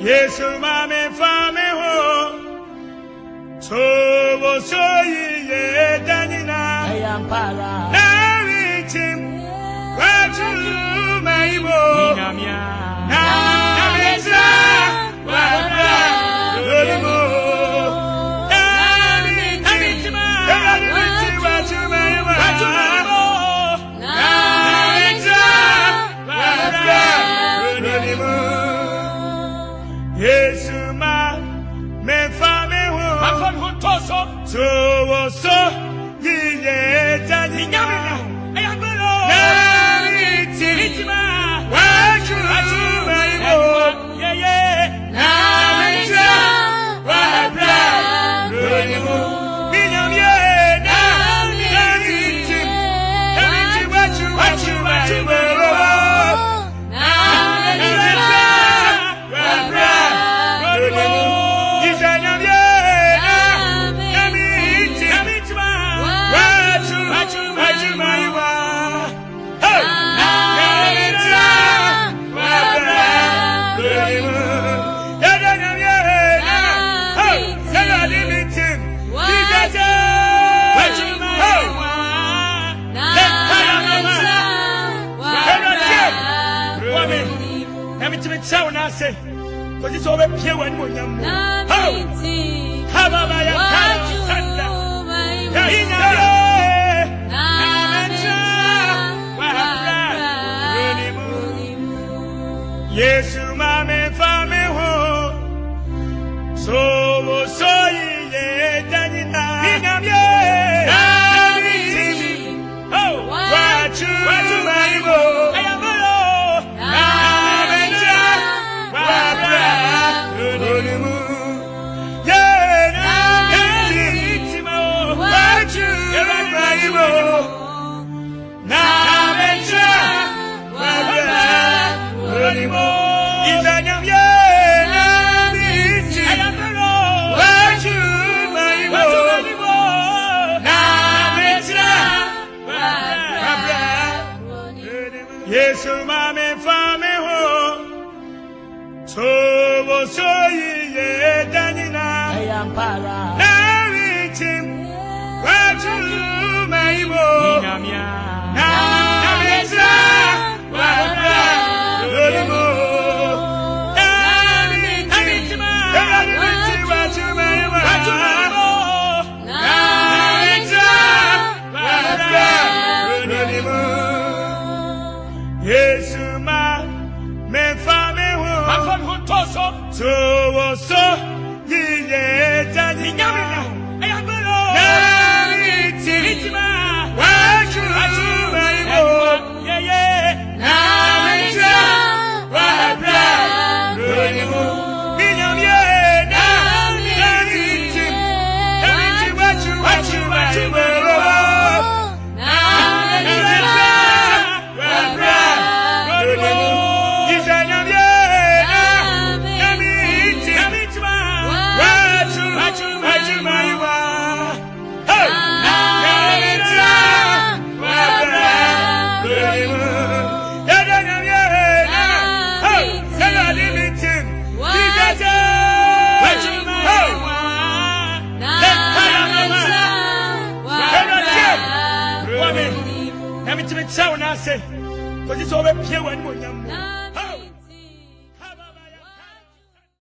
Yesu mame fame ho. So so ye danina. Ayampara. Naritim. Watu maibo. Inamia. Namitra. Wabra. Lolimo. Naritima. Naritima. Watu maibo. Watu maibo. Namitra. Wabra. Lolimo. Yesu ma me fame ho. Afon huntoso. So so ye danina. Ayambara. Naritima. Watu maibo. Namitra. Wabra. Lolimo. Binyamye. Naritim. Naritim. Watu maibo. Say, because it's over here when you how about I Yesu mame fame ho. So ye danina. Binyamye. Oh, watu maibo. Ayamalo. Namitra. Wabra. Lolimo. Naritima. Watu maibo. Namitra. Wabra. Lolimo. Izanyamye. Ayamalo. Watu maibo. Namitra. Wabra. Yesu mame fame ho. So ye danina. Ayampara. Naritim. Watu maibo. Inamia. Namitra. Wabra. Lolimo. Naritima. Watu maibo. Namitra. Wabra. Lolimo. Yesu ma me fame ho. Afon huntoso. So ye danina. Ayambara. Naritima. Watu maibo. Namitra. Wabra. Lolimo. Binyamye. Naritim. Watu maibo. Namitra. Wabra. Lolimo. Izanyamye. Naritima. Watu maibo. Hey! Namitra. Wabra. Lolimo. Yadanyamye. Hey! Naritim. Watu maibo. Let me tell you now, say, because it's over here when